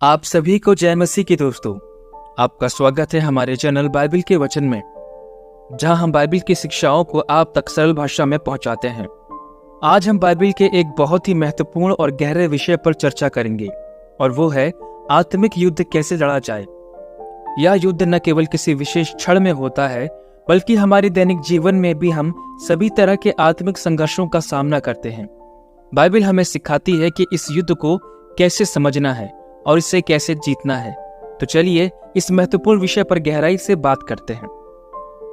आप सभी को जय मसीह की दोस्तों। आपका स्वागत है हमारे चैनल बाइबल के वचन में, जहां हम बाइबल की शिक्षाओं को आप तक सरल भाषा में पहुंचाते हैं। आज हम बाइबल के एक बहुत ही महत्वपूर्ण और गहरे विषय पर चर्चा करेंगे, और वो है आत्मिक युद्ध कैसे लड़ा जाए। यह युद्ध न केवल किसी विशेष क्षण में होता है, बल्कि हमारे दैनिक जीवन में भी हम सभी तरह के आत्मिक संघर्षों का सामना करते हैं। बाइबल हमें सिखाती है कि इस युद्ध को कैसे समझना है और इसे कैसे जीतना है। तो चलिए इस महत्वपूर्ण विषय पर गहराई से बात करते हैं।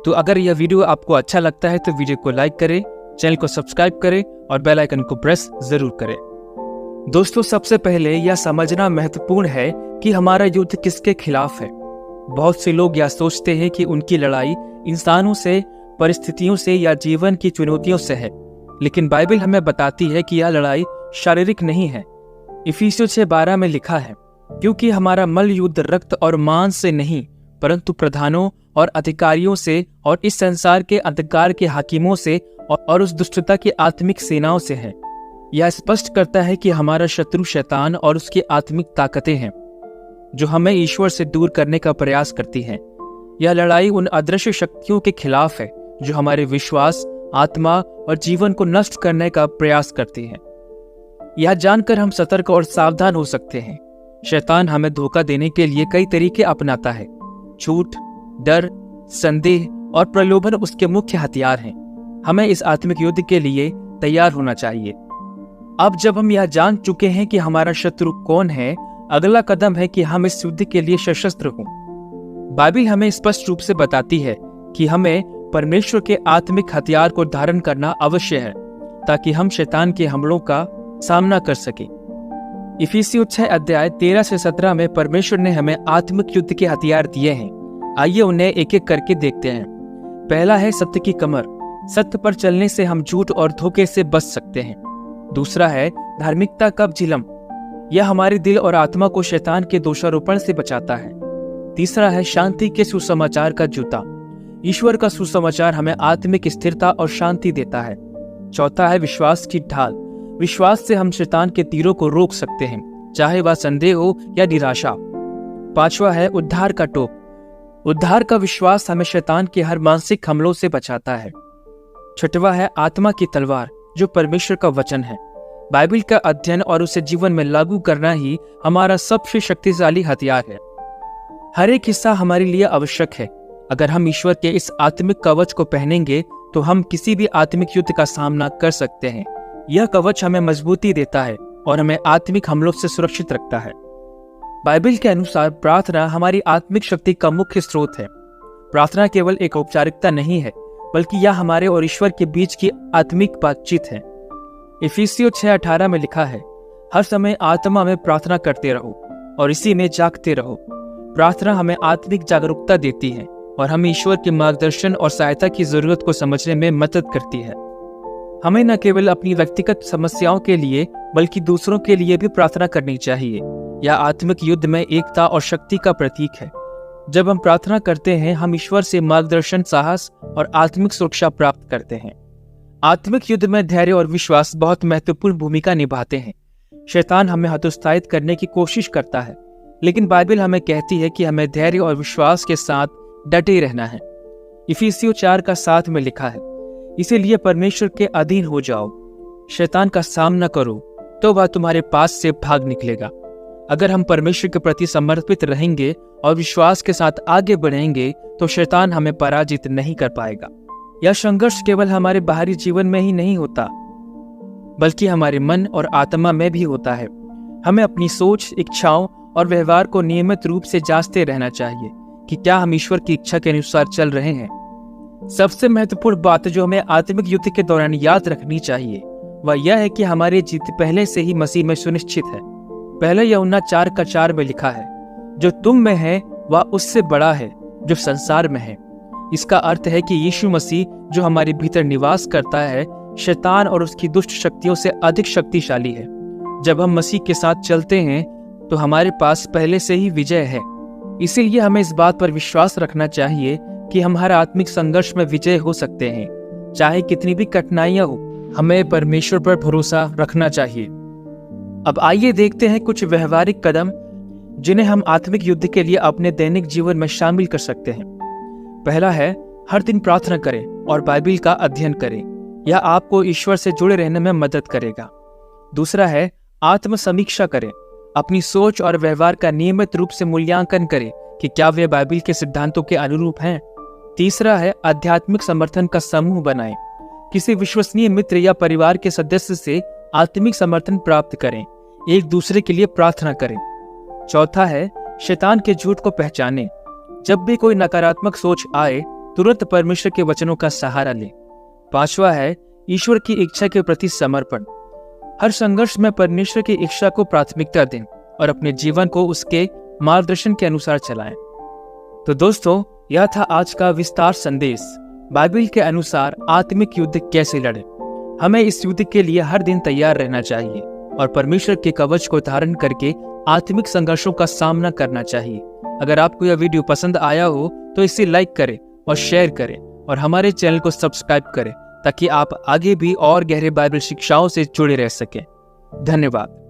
तो अगर यह वीडियो आपको अच्छा लगता है तो वीडियो को लाइक करें, चैनल को सब्सक्राइब करें और बेल आइकन को प्रेस जरूर करें। दोस्तों, सबसे पहले यह समझना महत्वपूर्ण है कि हमारा युद्ध किसके खिलाफ है। बहुत से लोग यह सोचते हैं कि उनकी लड़ाई इंसानों से, परिस्थितियों से या जीवन की चुनौतियों से है, लेकिन बाइबल हमें बताती है कि यह लड़ाई शारीरिक नहीं है। इफिसियों 6:12 में लिखा है, क्योंकि हमारा मल्ल युद्ध रक्त और मांस से नहीं, परंतु प्रधानों और अधिकारियों से और इस संसार के अंधकार के हाकिमों से और उस दुष्टता की आत्मिक सेनाओं से है। यह स्पष्ट करता है कि हमारा शत्रु शैतान और उसकी आत्मिक ताकतें हैं, जो हमें ईश्वर से दूर करने का प्रयास करती हैं। यह लड़ाई उन अदृश्य शक्तियों के खिलाफ है जो हमारे विश्वास, आत्मा और जीवन को नष्ट करने का प्रयास करती हैं। यह जानकर हम सतर्क और सावधान हो सकते हैं। शैतान हमें धोखा देने के लिए कई तरीके अपनाता है। झूठ, डर, संदेह और प्रलोभन उसके मुख्य हथियार हैं। हमें इस आत्मिक युद्ध के लिए तैयार होना चाहिए। अब जब हम यह जान चुके हैं कि हमारा शत्रु कौन है, अगला कदम है कि हम इस युद्ध के लिए सशस्त्र हों। बाइबल हमें स्पष्ट रूप से बताती है कि हमें परमेश्वर के आत्मिक हथियार को धारण करना अवश्य है, ताकि हम शैतान के हमलों का सामना कर सके। इफिसियों 6:13-17 में परमेश्वर ने हमें आत्मिक युद्ध के हथियार दिए हैं। आइए उन्हें एक एक करके देखते हैं। पहला है सत्य की कमर। सत्य पर चलने से हम झूठ और धोखे से बच सकते हैं। दूसरा है धार्मिकता का चिलम। यह हमारे दिल और आत्मा को शैतान के दोषारोपण से बचाता है। तीसरा है शांति के सुसमाचार का जूता। ईश्वर का सुसमाचार हमें आत्मिक स्थिरता और शांति देता है। चौथा है विश्वास की ढाल। विश्वास से हम शैतान के तीरों को रोक सकते हैं, चाहे वह संदेह हो या निराशा। पांचवा है उद्धार का टोप। उद्धार का विश्वास हमें शैतान के हर मानसिक हमलों से बचाता है। छठवा है आत्मा की तलवार, जो परमेश्वर का वचन है। बाइबल का अध्ययन और उसे जीवन में लागू करना ही हमारा सबसे शक्तिशाली हथियार है। हर एक हिस्सा हमारे लिए आवश्यक है। अगर हम ईश्वर के इस आत्मिक कवच को पहनेंगे तो हम किसी भी आत्मिक युद्ध का सामना कर सकते हैं। यह कवच हमें मजबूती देता है और हमें आत्मिक हमलों से सुरक्षित रखता है। बाइबल के अनुसार प्रार्थना हमारी आत्मिक शक्ति का मुख्य स्रोत है। प्रार्थना केवल एक औपचारिकता नहीं है, बल्कि यह हमारे और ईश्वर के बीच की आत्मिक बातचीत है। इफिसियों 6:18 में लिखा है, हर समय आत्मा में प्रार्थना करते रहो और इसी में जागते रहो। प्रार्थना हमें आत्मिक जागरूकता देती है और हमें ईश्वर के मार्गदर्शन और सहायता की जरूरत को समझने में मदद करती है। हमें न केवल अपनी व्यक्तिगत समस्याओं के लिए, बल्कि दूसरों के लिए भी प्रार्थना करनी चाहिए। यह आत्मिक युद्ध में एकता और शक्ति का प्रतीक है। जब हम प्रार्थना करते हैं, हम ईश्वर से मार्गदर्शन, साहस और आत्मिक सुरक्षा प्राप्त करते हैं। आत्मिक युद्ध में धैर्य और विश्वास बहुत महत्वपूर्ण भूमिका निभाते हैं। शैतान हमें हतोत्साहित करने की कोशिश करता है, लेकिन बाइबल हमें कहती है कि हमें धैर्य और विश्वास के साथ डटे रहना है। इफिसियों 4:7 में लिखा है, इसीलिए परमेश्वर के अधीन हो जाओ, शैतान का सामना करो, तो वह तुम्हारे पास से भाग निकलेगा। अगर हम परमेश्वर के प्रति समर्पित रहेंगे और विश्वास के साथ आगे बढ़ेंगे, तो शैतान हमें पराजित नहीं कर पाएगा। यह संघर्ष केवल हमारे बाहरी जीवन में ही नहीं होता, बल्कि हमारे मन और आत्मा में भी होता है। हमें अपनी सोच, इच्छाओं और व्यवहार को नियमित रूप से जांचते रहना चाहिए कि क्या हम ईश्वर की इच्छा के अनुसार चल रहे हैं। सबसे महत्वपूर्ण बात जो हमें आत्मिक युद्ध के दौरान याद रखनी चाहिए, वह यह है कि हमारी जीत पहले से ही मसीह में सुनिश्चित है। पहले यूहन्ना 4:4 में लिखा है, जो तुम में है वह उससे बड़ा है जो संसार में है। इसका अर्थ है कि यीशु मसीह जो हमारे भीतर निवास करता है, शैतान और उसकी दुष्ट शक्तियों से अधिक शक्तिशाली है। जब हम मसीह के साथ चलते हैं तो हमारे पास पहले से ही विजय है। इसीलिए हमें इस बात पर विश्वास रखना चाहिए कि हम हर आत्मिक संघर्ष में विजय हो सकते हैं, चाहे कितनी भी कठिनाइयां हो। हमें परमेश्वर पर भरोसा रखना चाहिए। अब आइए देखते हैं कुछ व्यवहारिक कदम जिन्हें हम आत्मिक युद्ध के लिए अपने दैनिक जीवन में शामिल कर सकते हैं। पहला है, हर दिन प्रार्थना करें और बाइबिल का अध्ययन करें। यह आपको ईश्वर से जुड़े रहने में मदद करेगा। दूसरा है, आत्म समीक्षा करें। अपनी सोच और व्यवहार का नियमित रूप से मूल्यांकन करें कि क्या वे बाइबिल के सिद्धांतों के अनुरूप हैं। तीसरा है, आध्यात्मिक समर्थन का समूह बनाएं। किसी विश्वसनीय मित्र या परिवार के सदस्य से आत्मिक समर्थन प्राप्त करें। एक दूसरे के लिए प्रार्थना करें। चौथा है, शैतान के झूठ को पहचानें। जब भी कोई नकारात्मक सोच आए, तुरंत परमेश्वर के वचनों का सहारा लें। पांचवा है, ईश्वर की इच्छा के प्रति समर्पण। हर संघर्ष में परमेश्वर की इच्छा को प्राथमिकता दें और अपने जीवन को उसके मार्गदर्शन के अनुसार चलाएं। तो दोस्तों, यह था आज का विस्तार संदेश, बाइबिल के अनुसार आत्मिक युद्ध कैसे लड़े। हमें इस युद्ध के लिए हर दिन तैयार रहना चाहिए और परमेश्वर के कवच को धारण करके आत्मिक संघर्षों का सामना करना चाहिए। अगर आपको यह वीडियो पसंद आया हो तो इसे लाइक करें और शेयर करें और हमारे चैनल को सब्सक्राइब करें ताकि आप आगे भी और गहरे बाइबल शिक्षाओं से जुड़े रह सकें। धन्यवाद।